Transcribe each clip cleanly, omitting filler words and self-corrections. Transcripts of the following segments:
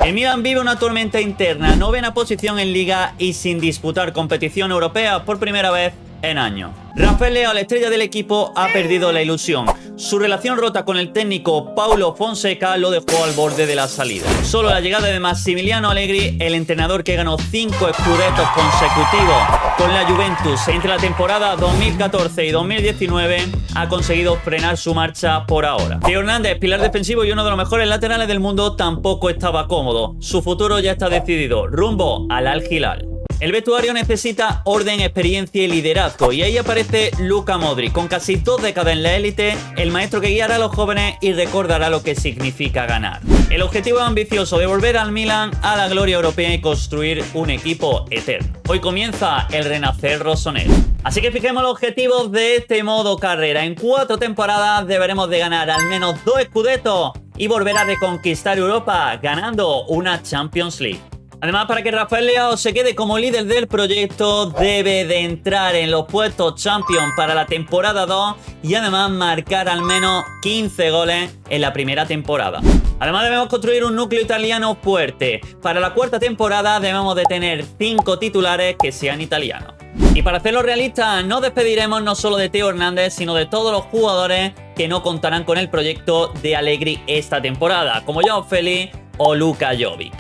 El Milan vive una tormenta interna, novena posición en Liga y sin disputar competición europea por primera vez en años. Rafael Leao, la estrella del equipo, ha perdido la ilusión. Su relación rota con el técnico Paulo Fonseca lo dejó al borde de la salida. Solo la llegada de Massimiliano Allegri, el entrenador que ganó 5 scudettos consecutivos con la Juventus entre la temporada 2014 y 2019, ha conseguido frenar su marcha por ahora. Theo Hernández, pilar defensivo y uno de los mejores laterales del mundo, tampoco estaba cómodo. Su futuro ya está decidido, rumbo al Al Hilal. El vestuario necesita orden, experiencia y liderazgo, y ahí aparece Luka Modric, con casi 2 décadas en la élite, el maestro que guiará a los jóvenes y recordará lo que significa ganar. El objetivo es ambicioso, de volver al Milan a la gloria europea y construir un equipo eterno. Hoy comienza el renacer rosonero. Así que fijemos los objetivos de este modo carrera. En 4 temporadas deberemos de ganar al menos 2 scudettos y volver a reconquistar Europa ganando una Champions League. Además, para que Rafael Leao se quede como líder del proyecto, debe de entrar en los puestos Champions para la temporada 2 y además marcar al menos 15 goles en la primera temporada. Además, debemos construir un núcleo italiano fuerte. Para la 4ª temporada debemos de tener 5 titulares que sean italianos. Y para hacerlo realista, nos despediremos no solo de Theo Hernández, sino de todos los jugadores que no contarán con el proyecto de Allegri esta temporada, como Joao Félix o Luka Jovic.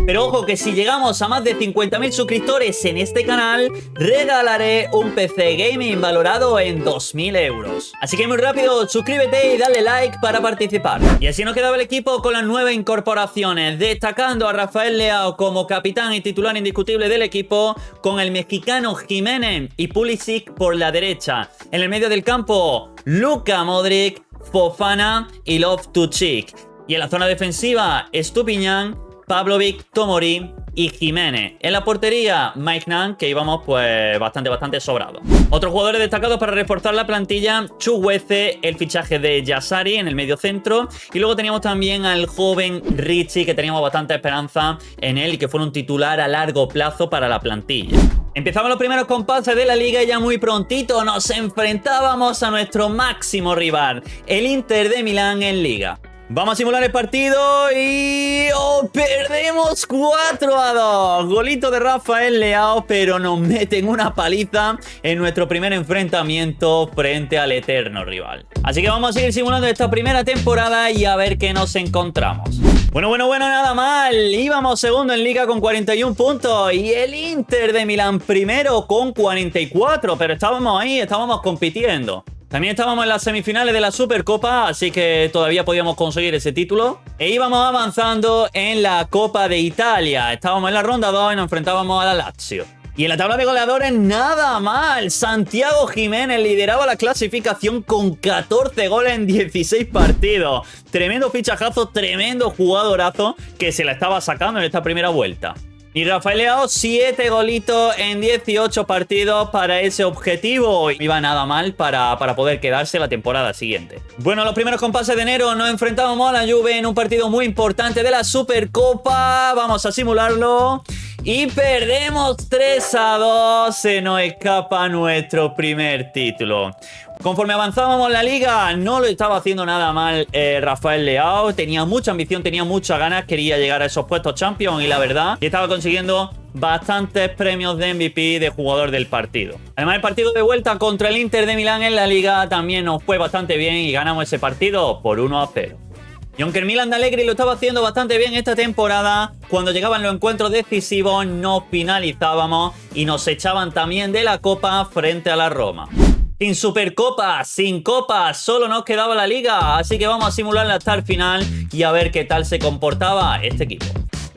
Pero ojo que si llegamos a más de 50.000 suscriptores en este canal, regalaré un PC Gaming valorado en 2.000 euros. Así que muy rápido, suscríbete y dale like para participar. Y así nos quedaba el equipo con las 9 incorporaciones, destacando a Rafael Leao como capitán y titular indiscutible del equipo, con el mexicano Giménez y Pulisic por la derecha. En el medio del campo, Luka Modric, Fofana y Loftus-Cheek. Y en la zona defensiva, Estupiñán, Pavlovic, Tomori y Giménez. En la portería, Mike Nan, que íbamos pues bastante sobrado. Otros jugadores destacados para reforzar la plantilla: Chukwueze, el fichaje de Yassari en el medio centro, y luego teníamos también al joven Richie, que teníamos bastante esperanza en él y que fuera un titular a largo plazo para la plantilla. Empezamos los primeros compases de la liga y ya muy prontito nos enfrentábamos a nuestro máximo rival, el Inter de Milán en Liga. Vamos a simular el partido y... perdemos 4-2. Golito de Rafael Leao, pero nos meten una paliza en nuestro primer enfrentamiento frente al eterno rival. Así que vamos a seguir simulando esta primera temporada y a ver qué nos encontramos. Bueno, nada mal. Íbamos segundo en Liga con 41 puntos y el Inter de Milán primero con 44, pero estábamos ahí, estábamos compitiendo. También estábamos en las semifinales de la Supercopa, así que todavía podíamos conseguir ese título. E íbamos avanzando en la Copa de Italia. Estábamos en la ronda 2 y nos enfrentábamos a la Lazio. Y en la tabla de goleadores nada mal. Santiago Giménez lideraba la clasificación con 14 goles en 16 partidos. Tremendo fichajazo, tremendo jugadorazo que se la estaba sacando en esta primera vuelta. Y Rafael Leao, 7 golitos en 18 partidos para ese objetivo. Iba nada mal para poder quedarse la temporada siguiente. Bueno, los primeros compases de enero nos enfrentábamos a la Juve en un partido muy importante de la Supercopa. Vamos a simularlo. Y perdemos 3-2. Se nos escapa nuestro primer título. Conforme avanzábamos en la liga, no lo estaba haciendo nada mal Rafael Leao. Tenía mucha ambición, tenía muchas ganas, quería llegar a esos puestos Champions y la verdad que estaba consiguiendo bastantes premios de MVP de jugador del partido. Además, el partido de vuelta contra el Inter de Milán en la liga también nos fue bastante bien y ganamos ese partido por 1-0. Y aunque el Milan de Allegri lo estaba haciendo bastante bien esta temporada, cuando llegaban los encuentros decisivos no finalizábamos y nos echaban también de la Copa frente a la Roma. Sin Supercopa, sin Copa, solo nos quedaba la Liga, así que vamos a simularla hasta el final y a ver qué tal se comportaba este equipo.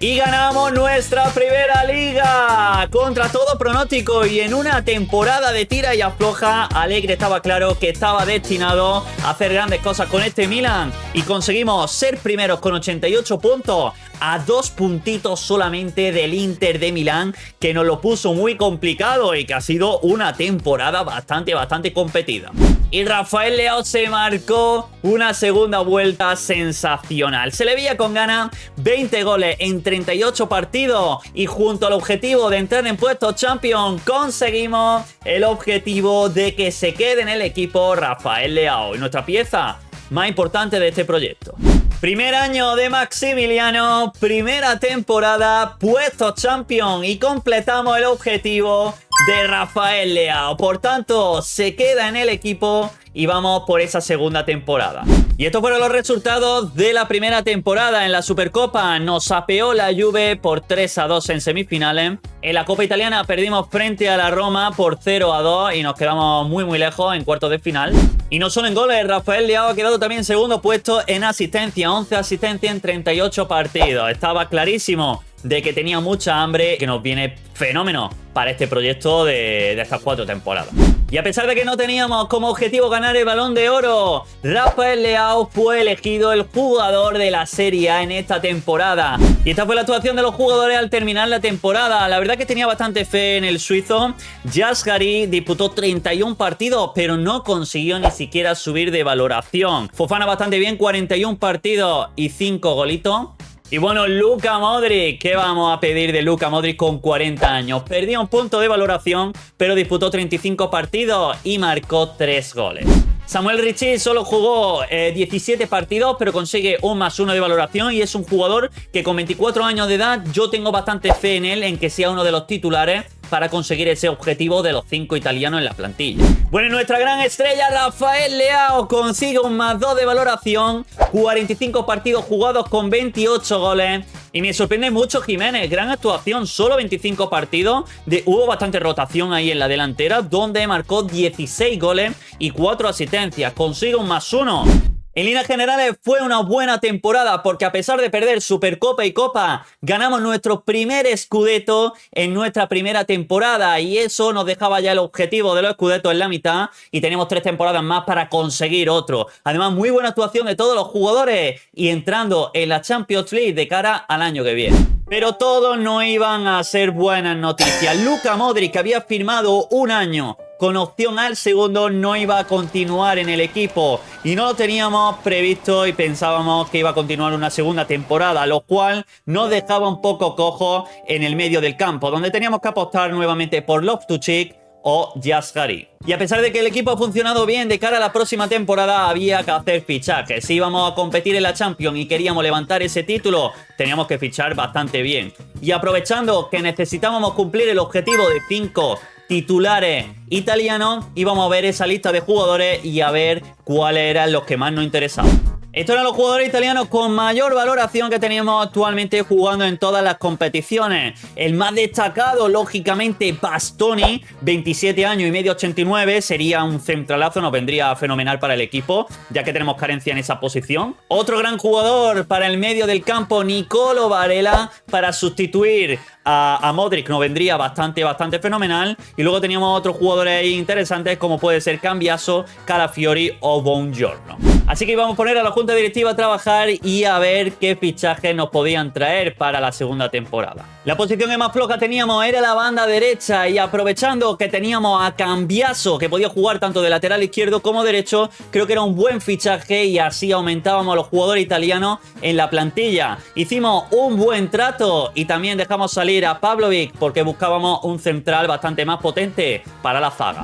Y ganamos nuestra primera liga contra todo pronóstico y en una temporada de tira y afloja. Allegri estaba claro que estaba destinado a hacer grandes cosas con este Milan y conseguimos ser primeros con 88 puntos a 2 puntitos solamente del Inter de Milán, que nos lo puso muy complicado y que ha sido una temporada bastante competida. Y Rafael Leao se marcó una segunda vuelta sensacional. Se le veía con ganas, 20 goles en 38 partidos y junto al objetivo de entrar en puestos Champions conseguimos el objetivo de que se quede en el equipo Rafael Leao y nuestra pieza más importante de este proyecto. Primer año de Maximiliano, primera temporada, puesto champion y completamos el objetivo de Rafael Leao. Por tanto, se queda en el equipo y vamos por esa segunda temporada. Y estos fueron los resultados de la primera temporada. En la Supercopa nos apeó la Juve por 3-2 en semifinales. En la Copa Italiana perdimos frente a la Roma por 0-2 y nos quedamos muy lejos en cuartos de final. Y no solo en goles, Rafael Leao ha quedado también segundo puesto en asistencia, 11 asistencias en 38 partidos. Estaba clarísimo de que tenía mucha hambre, que nos viene fenómeno para este proyecto de estas 4 temporadas. Y a pesar de que no teníamos como objetivo ganar el Balón de Oro, Rafael Leao fue elegido el jugador de la Serie A en esta temporada. Y esta fue la actuación de los jugadores al terminar la temporada. La verdad que tenía bastante fe en el suizo. Yazgari disputó 31 partidos, pero no consiguió ni siquiera subir de valoración. Fofana bastante bien, 41 partidos y 5 golitos. Y bueno, Luka Modric, ¿qué vamos a pedir de Luka Modric con 40 años? Perdió un punto de valoración, pero disputó 35 partidos y marcó 3 goles. Samuel Ricci solo jugó 17 partidos, pero consigue un +1 de valoración y es un jugador que con 24 años de edad yo tengo bastante fe en él, en que sea uno de los titulares para conseguir ese objetivo de los 5 italianos en la plantilla. Bueno, nuestra gran estrella Rafael Leao consigue un +2 de valoración, 45 partidos jugados con 28 goles. Y me sorprende mucho Jiménez, gran actuación, solo 25 partidos. Hubo bastante rotación ahí en la delantera, donde marcó 16 goles y 4 asistencias. Consigue un +1. En líneas generales fue una buena temporada porque a pesar de perder Supercopa y Copa, ganamos nuestro primer Scudetto en nuestra primera temporada y eso nos dejaba ya el objetivo de los Scudettos en la mitad y tenemos 3 temporadas más para conseguir otro. Además, muy buena actuación de todos los jugadores y entrando en la Champions League de cara al año que viene. Pero todos no iban a ser buenas noticias. Luka Modric, que había firmado un año con opción al segundo, no iba a continuar en el equipo y no lo teníamos previsto y pensábamos que iba a continuar una segunda temporada, lo cual nos dejaba un poco cojo en el medio del campo, donde teníamos que apostar nuevamente por Loftus-Cheek o Yazgari. Y a pesar de que el equipo ha funcionado bien de cara a la próxima temporada, había que hacer fichajes. Si íbamos a competir en la Champions y queríamos levantar ese título, teníamos que fichar bastante bien. Y aprovechando que necesitábamos cumplir el objetivo de 5 titulares italianos, íbamos a ver esa lista de jugadores y a ver cuáles eran los que más nos interesaban. Estos eran los jugadores italianos con mayor valoración que teníamos actualmente jugando en todas las competiciones. El más destacado, lógicamente, Bastoni, 27 años y medio, 89, sería un centralazo, nos vendría fenomenal para el equipo, ya que tenemos carencia en esa posición. Otro gran jugador para el medio del campo, Nicolo Varela, para sustituir a Modric, nos vendría bastante fenomenal. Y luego teníamos otros jugadores interesantes como puede ser Cambiaso, Calafiori o Buongiorno. Así que íbamos a poner a la junta directiva a trabajar y a ver qué fichajes nos podían traer para la segunda temporada. La posición que más floja teníamos era la banda derecha y aprovechando que teníamos a Cambiaso, que podía jugar tanto de lateral izquierdo como derecho, creo que era un buen fichaje y así aumentábamos a los jugadores italianos en la plantilla. Hicimos un buen trato y también dejamos salir a Pavlovic porque buscábamos un central bastante más potente para la zaga.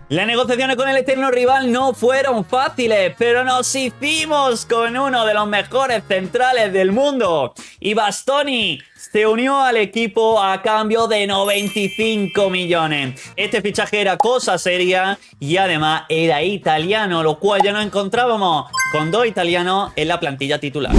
Las negociaciones con el eterno rival no fueron fáciles, pero nos hicimos con uno de los mejores centrales del mundo. Y Bastoni se unió al equipo a cambio de 95 millones. Este fichaje era cosa seria y además era italiano, lo cual ya nos encontrábamos con 2 italianos en la plantilla titular.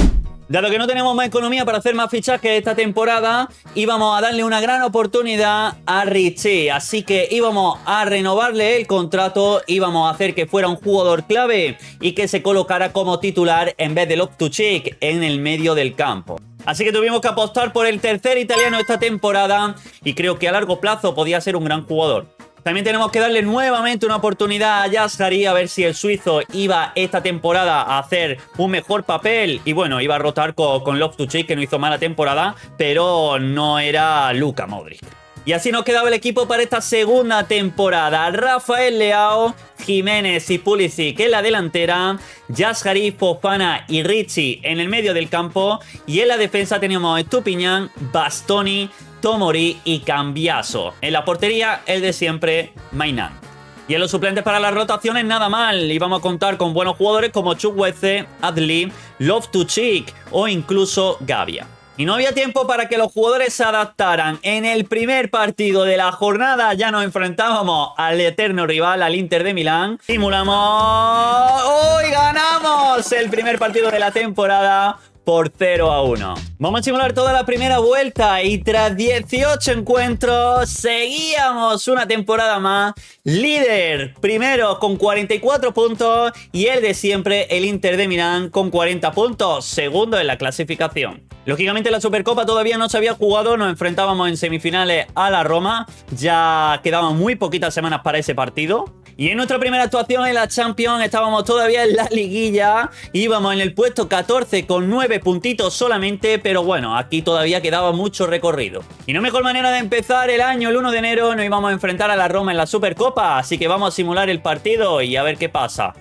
Dado que no tenemos más economía para hacer más fichajes esta temporada, íbamos a darle una gran oportunidad a Ricci. Así que íbamos a renovarle el contrato, íbamos a hacer que fuera un jugador clave y que se colocara como titular en vez de Loftus-Cheek en el medio del campo. Así que tuvimos que apostar por el tercer italiano esta temporada y creo que a largo plazo podía ser un gran jugador. También tenemos que darle nuevamente una oportunidad a Yazgari a ver si el suizo iba esta temporada a hacer un mejor papel. Y bueno, iba a rotar con Loftus-Cheek, que no hizo mala temporada, pero no era Luka Modric. Y así nos quedaba el equipo para esta segunda temporada. Rafael Leao, Jiménez y Pulisic en la delantera, Yazgari, Fofana y Ricci en el medio del campo. Y en la defensa teníamos Estupiñán, Bastoni, Tomori y Cambiaso. En la portería, el de siempre, Maignan. Y en los suplentes para las rotaciones nada mal. Íbamos a contar con buenos jugadores como Chukwueze, Adli, Loftus-Cheek o incluso Gavia. Y no había tiempo para que los jugadores se adaptaran. En el primer partido de la jornada ya nos enfrentábamos al eterno rival, al Inter de Milán. Simulamos... ¡Uy! ¡Ganamos! El primer partido de la temporada por 0-1. Vamos a simular toda la primera vuelta y tras 18 encuentros seguíamos una temporada más líder. Primero con 44 puntos y el de siempre, el Inter de Milán, con 40 puntos. Segundo en la clasificación. Lógicamente la Supercopa todavía no se había jugado, nos enfrentábamos en semifinales a la Roma. Ya quedaban muy poquitas semanas para ese partido. Y en nuestra primera actuación en la Champions estábamos todavía en la liguilla. Íbamos en el puesto 14 con 9 puntitos solamente, pero bueno, aquí todavía quedaba mucho recorrido. Y no mejor manera de empezar el año, el 1 de enero, nos íbamos a enfrentar a la Roma en la Supercopa. Así que vamos a simular el partido y a ver qué pasa.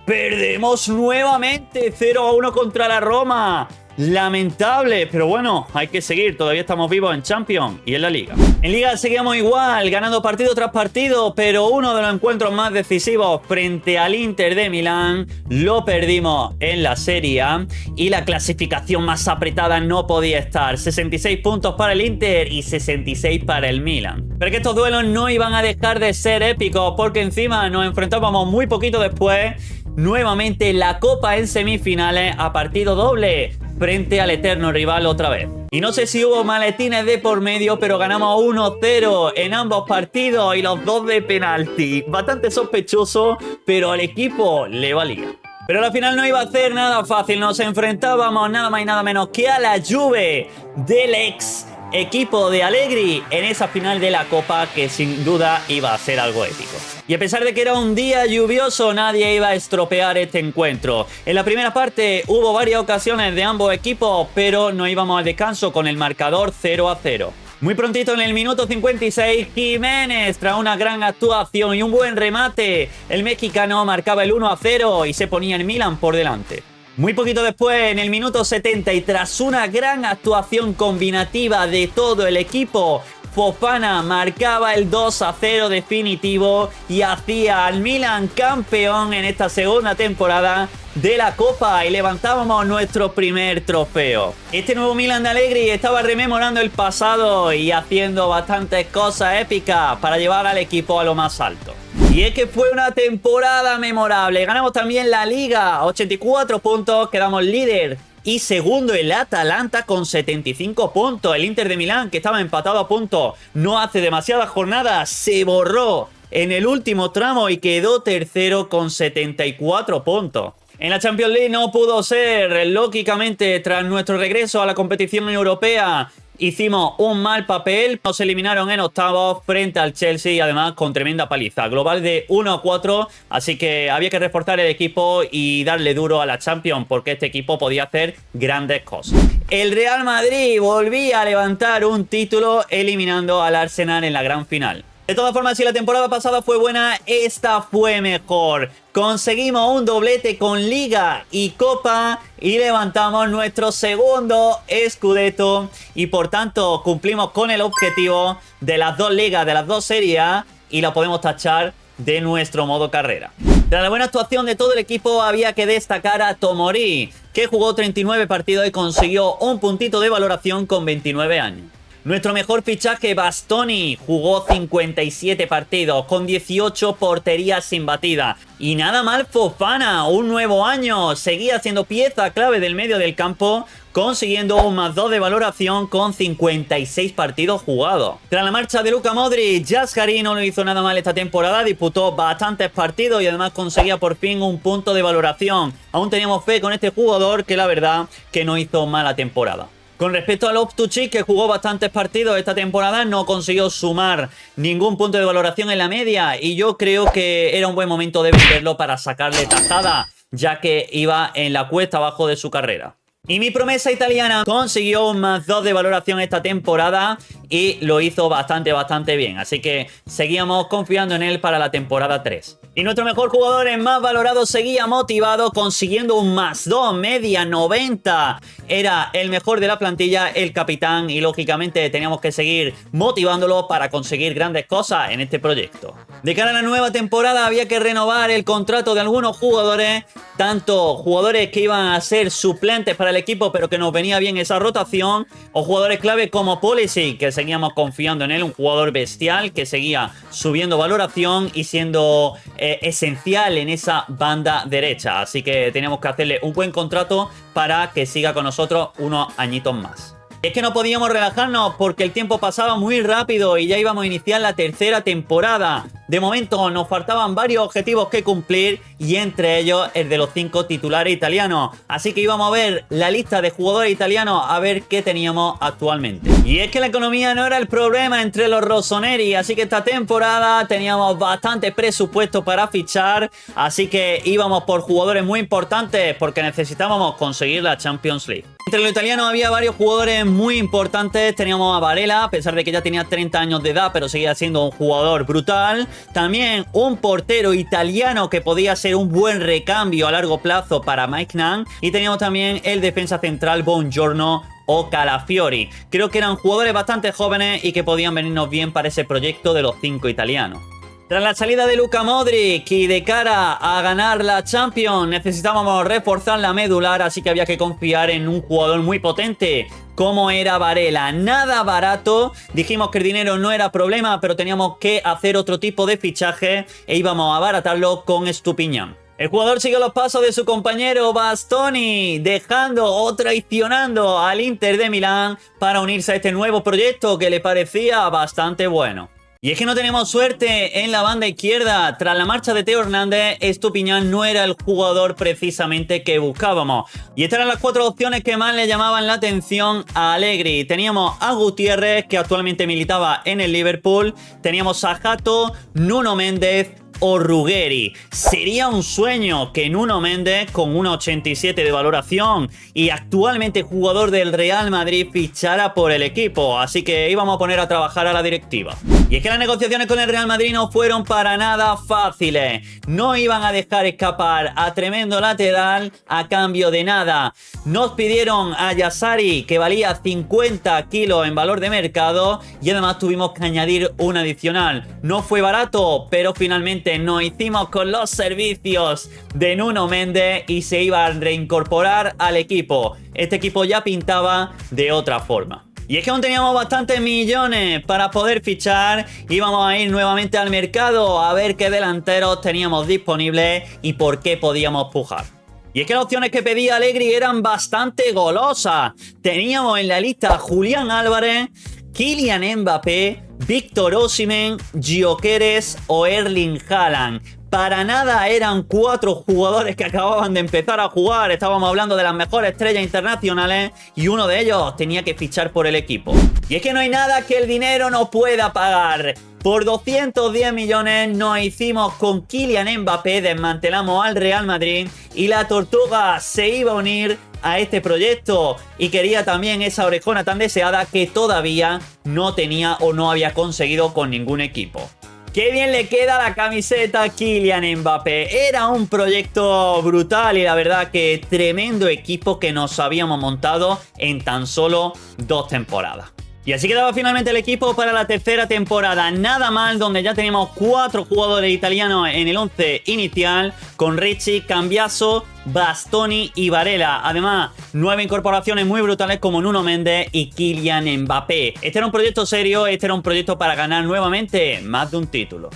Perdemos nuevamente 0-1 contra la Roma. Lamentable, pero bueno, hay que seguir, todavía estamos vivos en Champions y en la Liga. En Liga seguíamos igual, ganando partido tras partido, pero uno de los encuentros más decisivos frente al Inter de Milán lo perdimos en la Serie A y la clasificación más apretada no podía estar. 66 puntos para el Inter y 66 para el Milan. Pero que estos duelos no iban a dejar de ser épicos porque encima nos enfrentábamos muy poquito después nuevamente la Copa en semifinales a partido doble frente al eterno rival otra vez. Y no sé si hubo maletines de por medio, pero ganamos 1-0 en ambos partidos y los dos de penalti. Bastante sospechoso, pero al equipo le valía. Pero al final no iba a ser nada fácil. Nos enfrentábamos nada más y nada menos que a la Juve del ex equipo de Allegri en esa final de la Copa, que sin duda iba a ser algo épico. Y a pesar de que era un día lluvioso, nadie iba a estropear este encuentro. En la primera parte hubo varias ocasiones de ambos equipos, pero no íbamos al descanso con el marcador 0-0. Muy prontito en el minuto 56, Jiménez, tras una gran actuación y un buen remate, el mexicano marcaba el 1-0 y se ponía el Milan por delante. Muy poquito después, en el minuto 70 y tras una gran actuación combinativa de todo el equipo, Fofana marcaba el 2-0 definitivo y hacía al Milan campeón en esta segunda temporada de la Copa y levantábamos nuestro primer trofeo. Este nuevo Milan de Allegri estaba rememorando el pasado y haciendo bastantes cosas épicas para llevar al equipo a lo más alto. Y es que fue una temporada memorable. Ganamos también la Liga, 84 puntos, quedamos líder. Y segundo el Atalanta con 75 puntos. El Inter de Milán, que estaba empatado a puntos no hace demasiadas jornadas, se borró en el último tramo y quedó tercero con 74 puntos. En la Champions League no pudo ser, lógicamente, tras nuestro regreso a la competición europea. Hicimos un mal papel, nos eliminaron en octavos frente al Chelsea y además con tremenda paliza. Global de 1-4, así que había que reforzar el equipo y darle duro a la Champions porque este equipo podía hacer grandes cosas. El Real Madrid volvía a levantar un título eliminando al Arsenal en la gran final. De todas formas, si la temporada pasada fue buena, esta fue mejor. Conseguimos un doblete con Liga y Copa y levantamos nuestro segundo Scudetto y por tanto cumplimos con el objetivo de las dos ligas, de las dos series A y la podemos tachar de nuestro modo carrera. Tras la buena actuación de todo el equipo había que destacar a Tomori, que jugó 39 partidos y consiguió un puntito de valoración con 29 años. Nuestro mejor fichaje, Bastoni, jugó 57 partidos con 18 porterías sin batida. Y nada mal Fofana, un nuevo año, seguía siendo pieza clave del medio del campo, consiguiendo un +2 de valoración con 56 partidos jugados. Tras la marcha de Luka Modric, Yazgari no lo hizo nada mal esta temporada, disputó bastantes partidos y además conseguía por fin un punto de valoración. Aún teníamos fe con este jugador que la verdad que no hizo mala temporada. Con respecto a Loftus-Cheek, que jugó bastantes partidos esta temporada, no consiguió sumar ningún punto de valoración en la media y yo creo que era un buen momento de venderlo para sacarle tajada, ya que iba en la cuesta abajo de su carrera. Y mi promesa italiana consiguió un +2 de valoración esta temporada y lo hizo bastante bien. Así que seguíamos confiando en él para la temporada 3. Y nuestro mejor jugador en más valorado seguía motivado, consiguiendo un +2, media 90. Era el mejor de la plantilla, el capitán, y lógicamente teníamos que seguir motivándolo para conseguir grandes cosas en este proyecto. De cara a la nueva temporada había que renovar el contrato de algunos jugadores, tanto jugadores que iban a ser suplentes para el equipo pero que nos venía bien esa rotación, o jugadores clave como Pulisic, que seguíamos confiando en él, un jugador bestial que seguía subiendo valoración y siendo esencial en esa banda derecha. Así que teníamos que hacerle un buen contrato para que siga con nosotros unos añitos más. Es que no podíamos relajarnos porque el tiempo pasaba muy rápido y ya íbamos a iniciar la tercera temporada. De momento nos faltaban varios objetivos que cumplir y entre ellos el de los 5 titulares italianos. Así que íbamos a ver la lista de jugadores italianos a ver qué teníamos actualmente. Y es que la economía no era el problema entre los rossoneri, así que esta temporada teníamos bastante presupuesto para fichar, así que íbamos por jugadores muy importantes porque necesitábamos conseguir la Champions League. Entre los italianos había varios jugadores muy importantes. Teníamos a Varela, a pesar de que ya tenía 30 años de edad, pero seguía siendo un jugador brutal. También un portero italiano que podía ser un buen recambio a largo plazo para Maignan. Y teníamos también el defensa central Buongiorno o Calafiori. Creo que eran jugadores bastante jóvenes y que podían venirnos bien para ese proyecto de los 5 italianos. Tras la salida de Luka Modric y de cara a ganar la Champions, necesitábamos reforzar la medular, así que había que confiar en un jugador muy potente como era Varela. Nada barato, dijimos que el dinero no era problema, pero teníamos que hacer otro tipo de fichaje e íbamos a abaratarlo con Estupiñán. El jugador siguió los pasos de su compañero Bastoni, dejando o traicionando al Inter de Milán para unirse a este nuevo proyecto que le parecía bastante bueno. Y es que no tenemos suerte en la banda izquierda. Tras la marcha de Theo Hernández, Estupiñán no era el jugador precisamente que buscábamos. Y estas eran las 4 opciones que más le llamaban la atención a Allegri. Teníamos a Gutiérrez, que actualmente militaba en el Liverpool. Teníamos a Hato, Nuno Méndez o Ruggeri. Sería un sueño que Nuno Méndez, con 1,87 de valoración y actualmente jugador del Real Madrid, fichara por el equipo, así que íbamos a poner a trabajar a la directiva. Y es que las negociaciones con el Real Madrid no fueron para nada fáciles. No iban a dejar escapar a tremendo lateral a cambio de nada. Nos pidieron a Yassari, que valía 50 kilos en valor de mercado, y además tuvimos que añadir un adicional. No fue barato, pero finalmente nos hicimos con los servicios de Nuno Méndez y se iba a reincorporar al equipo. Este equipo ya pintaba de otra forma. Y es que aún teníamos bastantes millones para poder fichar. Íbamos a ir nuevamente al mercado a ver qué delanteros teníamos disponibles y por qué podíamos pujar. Y es que las opciones que pedía Allegri eran bastante golosas. Teníamos en la lista a Julián Álvarez, Kylian Mbappé, Víctor Osimhen, Gyökeres o Erling Haaland. Para nada eran 4 jugadores que acababan de empezar a jugar. Estábamos hablando de las mejores estrellas internacionales y uno de ellos tenía que fichar por el equipo. Y es que no hay nada que el dinero no pueda pagar. Por 210 millones nos hicimos con Kylian Mbappé, desmantelamos al Real Madrid y la Tortuga se iba a unir a este proyecto y quería también esa orejona tan deseada que todavía no tenía o no había conseguido con ningún equipo. ¡Qué bien le queda la camiseta a Kylian Mbappé! Era un proyecto brutal y la verdad que tremendo equipo que nos habíamos montado en tan solo 2 temporadas. Y así quedaba finalmente el equipo para la tercera temporada. Nada mal, donde ya teníamos 4 jugadores italianos en el 11 inicial, con Ricci, Cambiaso, Bastoni y Varela. Además, 9 incorporaciones muy brutales como Nuno Méndez y Kylian Mbappé. Este era un proyecto serio, este era un proyecto para ganar nuevamente más de un título.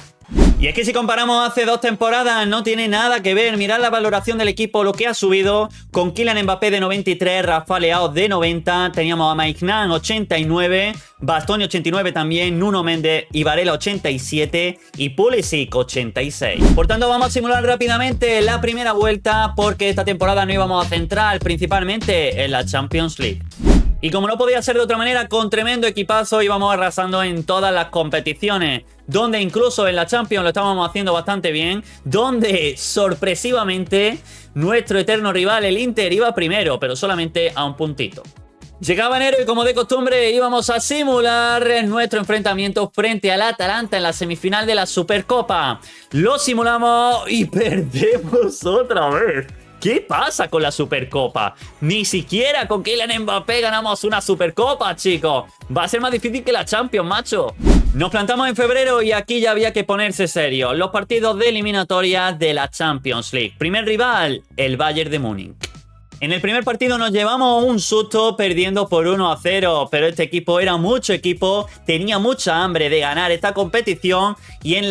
Y es que si comparamos hace 2 temporadas no tiene nada que ver. Mirad la valoración del equipo, lo que ha subido con Kylian Mbappé de 93, Rafa Leao de 90, teníamos a Maignan 89, Bastoni 89 también, Nuno Méndez y Varela 87 y Pulisic 86. Por tanto vamos a simular rápidamente la primera vuelta porque esta temporada no íbamos a centrar principalmente en la Champions League. Y como no podía ser de otra manera, con tremendo equipazo íbamos arrasando en todas las competiciones, donde incluso en la Champions lo estábamos haciendo bastante bien, donde sorpresivamente nuestro eterno rival, el Inter, iba primero, pero solamente a un puntito. Llegaba enero y como de costumbre íbamos a simular nuestro enfrentamiento frente al Atalanta en la semifinal de la Supercopa. Lo simulamos y perdemos otra vez. ¿Qué pasa con la Supercopa? Ni siquiera con Kylian Mbappé ganamos una Supercopa, chicos. Va a ser más difícil que la Champions, macho. Nos plantamos en febrero y aquí ya había que ponerse serio. Los partidos de eliminatoria de la Champions League. Primer rival, el Bayern de Múnich. En el primer partido nos llevamos un susto perdiendo por 1-0, pero este equipo era mucho equipo, tenía mucha hambre de ganar esta competición y en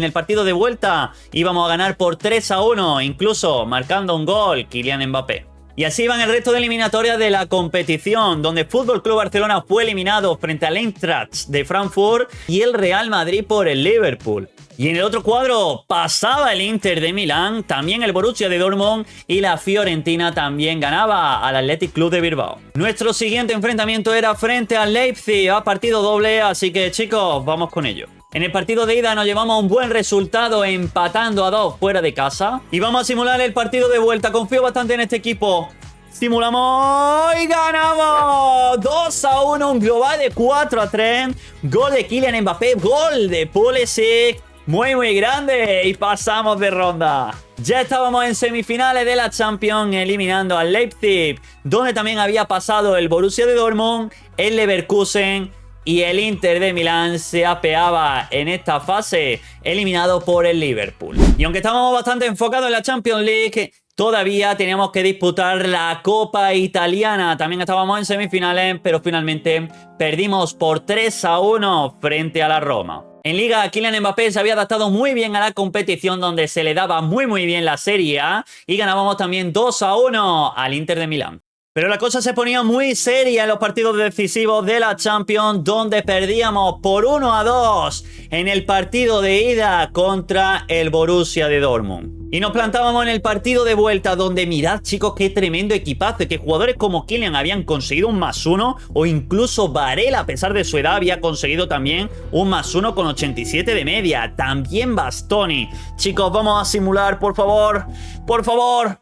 el partido de vuelta íbamos a ganar por 3-1, incluso marcando un gol, Kylian Mbappé. Y así van el resto de eliminatorias de la competición, donde FC Barcelona fue eliminado frente al Eintracht de Frankfurt y el Real Madrid por el Liverpool. Y en el otro cuadro pasaba el Inter de Milán, también el Borussia de Dortmund y la Fiorentina también ganaba al Athletic Club de Bilbao. Nuestro siguiente enfrentamiento era frente al Leipzig a partido doble, así que chicos, vamos con ello. En el partido de ida nos llevamos un buen resultado empatando a 2 fuera de casa. Y vamos a simular el partido de vuelta. Confío bastante en este equipo. Simulamos y ganamos 2-1, un global de 4-3. Gol de Kylian Mbappé, gol de Pulisic. Muy grande y pasamos de ronda. Ya estábamos en semifinales de la Champions eliminando al Leipzig, donde también había pasado el Borussia de Dortmund, el Leverkusen y el Inter de Milán se apeaba en esta fase, eliminado por el Liverpool. Y aunque estábamos bastante enfocados en la Champions League, todavía teníamos que disputar la Copa Italiana. También estábamos en semifinales, pero finalmente perdimos por 3-1 frente a la Roma. En Liga, Kylian Mbappé se había adaptado muy bien a la competición, donde se le daba muy bien la Serie A y ganábamos también 2-1 al Inter de Milán. Pero la cosa se ponía muy seria en los partidos decisivos de la Champions, donde perdíamos por 1-2 en el partido de ida contra el Borussia de Dortmund. Y nos plantábamos en el partido de vuelta, donde mirad chicos qué tremendo equipazo, que jugadores como Kylian habían conseguido un +1, o incluso Varela a pesar de su edad había conseguido también un +1 con 87 de media, también Bastoni. Chicos, vamos a simular, por favor,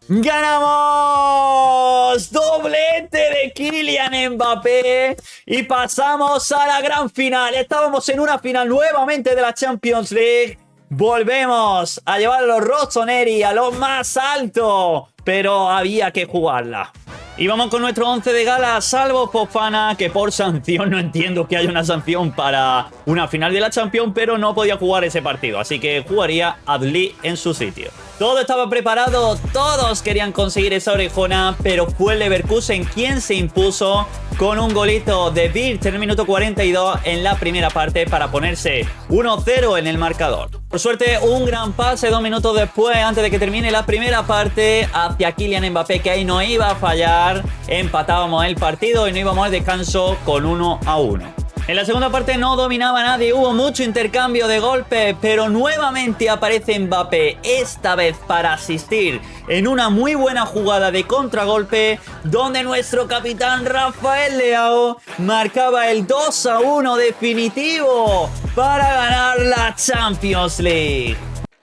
¡ganamos! Doblete de Kylian Mbappé y pasamos a la gran final. Estábamos en una final nuevamente de la Champions League. Volvemos a llevar a los rossoneri a lo más alto, pero había que jugarla. Y vamos con nuestro 11 de gala, salvo Fofana, que por sanción, no entiendo que haya una sanción para una final de la Champions, pero no podía jugar ese partido, así que jugaría Adli en su sitio. Todo estaba preparado, todos querían conseguir esa orejona, pero fue el Leverkusen quien se impuso con un golito de Wirtz en el minuto 42 en la primera parte para ponerse 1-0 en el marcador. Por suerte, un gran pase 2 minutos después, antes de que termine la primera parte, hacia Kylian Mbappé, que ahí no iba a fallar. Empatábamos el partido y no íbamos al descanso con 1-1. En la segunda parte no dominaba nadie, hubo mucho intercambio de golpes, pero nuevamente aparece Mbappé, esta vez para asistir en una muy buena jugada de contragolpe, donde nuestro capitán Rafael Leao marcaba el 2-1 definitivo para ganar la Champions League.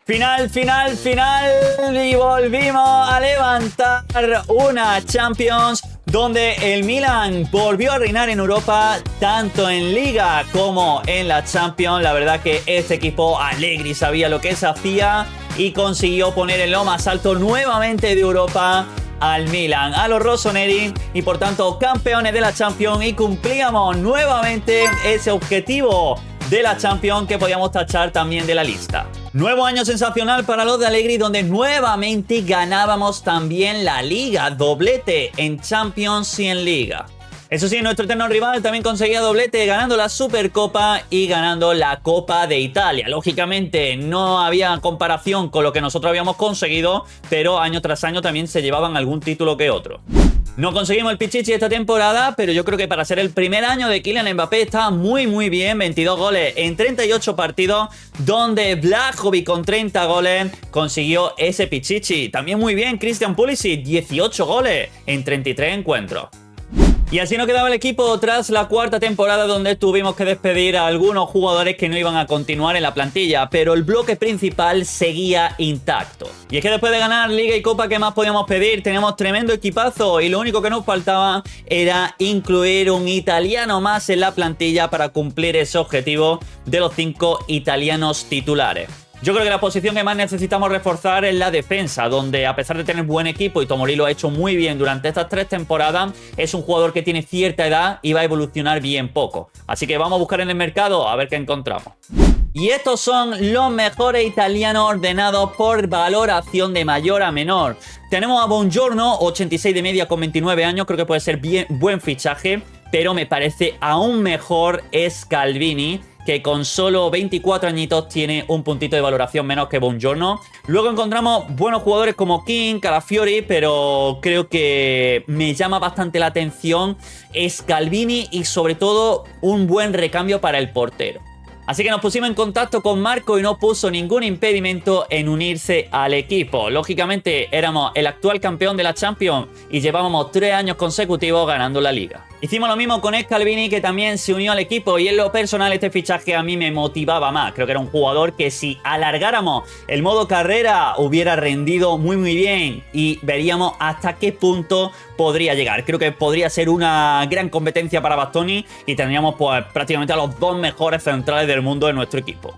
Final y volvimos a levantar una Champions, donde el Milan volvió a reinar en Europa, tanto en Liga como en la Champions. La verdad que este equipo Allegri sabía lo que se hacía y consiguió poner en lo más alto nuevamente de Europa al Milan, a los rossoneri, y por tanto campeones de la Champions, y cumplíamos nuevamente ese objetivo de la Champions que podíamos tachar también de la lista. Nuevo año sensacional para los de Allegri, donde nuevamente ganábamos también la Liga, doblete en Champions y en Liga. Eso sí, nuestro eterno rival también conseguía doblete ganando la Supercopa y ganando la Copa de Italia. Lógicamente no había comparación con lo que nosotros habíamos conseguido, pero año tras año también se llevaban algún título que otro. No conseguimos el Pichichi esta temporada, pero yo creo que para ser el primer año de Kylian Mbappé está muy bien. 22 goles en 38 partidos, donde Vlahovic con 30 goles consiguió ese Pichichi. También muy bien Christian Pulisic, 18 goles en 33 encuentros. Y así nos quedaba el equipo tras la cuarta temporada, donde tuvimos que despedir a algunos jugadores que no iban a continuar en la plantilla, pero el bloque principal seguía intacto. Y es que después de ganar Liga y Copa, ¿qué más podíamos pedir? Teníamos tremendo equipazo y lo único que nos faltaba era incluir un italiano más en la plantilla para cumplir ese objetivo de los 5 italianos titulares. Yo creo que la posición que más necesitamos reforzar es la defensa, donde a pesar de tener buen equipo y Tomori lo ha hecho muy bien durante estas 3 temporadas, es un jugador que tiene cierta edad y va a evolucionar bien poco. Así que vamos a buscar en el mercado a ver qué encontramos. Y estos son los mejores italianos ordenados por valoración de mayor a menor. Tenemos a Buongiorno, 86 de media con 29 años, creo que puede ser buen fichaje, pero me parece aún mejor Scalvini, que con solo 24 añitos tiene un puntito de valoración menos que Buongiorno. Luego encontramos buenos jugadores como King, Calafiori, pero creo que me llama bastante la atención Scalvini y sobre todo un buen recambio para el portero. Así que nos pusimos en contacto con Marco y no puso ningún impedimento en unirse al equipo. Lógicamente éramos el actual campeón de la Champions y llevábamos 3 años consecutivos ganando la liga. Hicimos lo mismo con Scalvini, que también se unió al equipo, y en lo personal este fichaje a mí me motivaba más. Creo que era un jugador que si alargáramos el modo carrera hubiera rendido muy bien y veríamos hasta qué punto podría llegar. Creo que podría ser una gran competencia para Bastoni y tendríamos pues prácticamente a los 2 mejores centrales del mundo en nuestro equipo.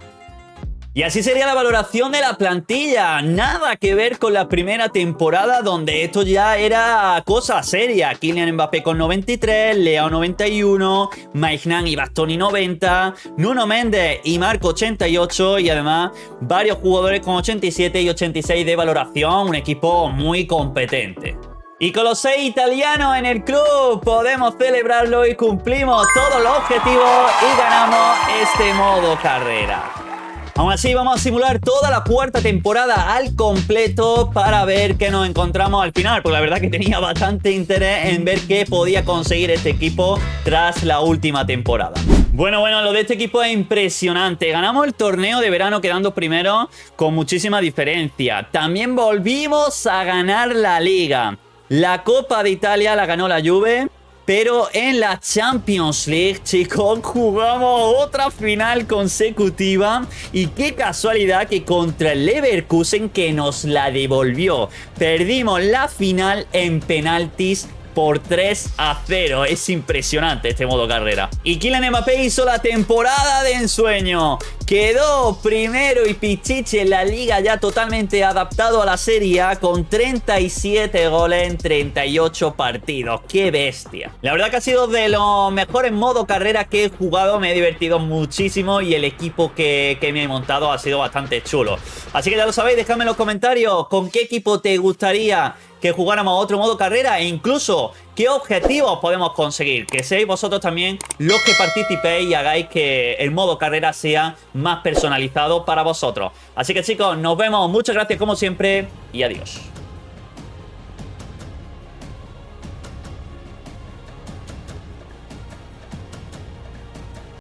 Y así sería la valoración de la plantilla. Nada que ver con la primera temporada, donde esto ya era cosa seria. Kylian Mbappé con 93, Leao 91, Maignan y Bastoni 90, Nuno Méndez y Marco 88, y además varios jugadores con 87 y 86 de valoración. Un equipo muy competente. Y con los 6 italianos en el club podemos celebrarlo y cumplimos todos los objetivos y ganamos este modo carrera. Aún así vamos a simular toda la 4ª temporada al completo para ver qué nos encontramos al final, porque la verdad que tenía bastante interés en ver qué podía conseguir este equipo tras la última temporada. Bueno, lo de este equipo es impresionante. Ganamos el torneo de verano quedando primero con muchísima diferencia. También volvimos a ganar la Liga. La Copa de Italia la ganó la Juve. Pero en la Champions League, chicos, jugamos otra final consecutiva. Y qué casualidad que contra el Leverkusen, que nos la devolvió. Perdimos la final en penaltis por 3-0. Es impresionante este modo carrera. Y Kylian Mbappé hizo la temporada de ensueño. Quedó primero y Pichichi en la liga, ya totalmente adaptado a la Serie A, con 37 goles en 38 partidos. ¡Qué bestia! La verdad que ha sido de los mejores modo carrera que he jugado. Me he divertido muchísimo y el equipo que me he montado ha sido bastante chulo. Así que ya lo sabéis, dejadme en los comentarios con qué equipo te gustaría que jugáramos otro modo carrera, e incluso qué objetivos podemos conseguir. Que seáis vosotros también los que participéis y hagáis que el modo carrera sea más personalizado para vosotros. Así que chicos, nos vemos. Muchas gracias como siempre y adiós.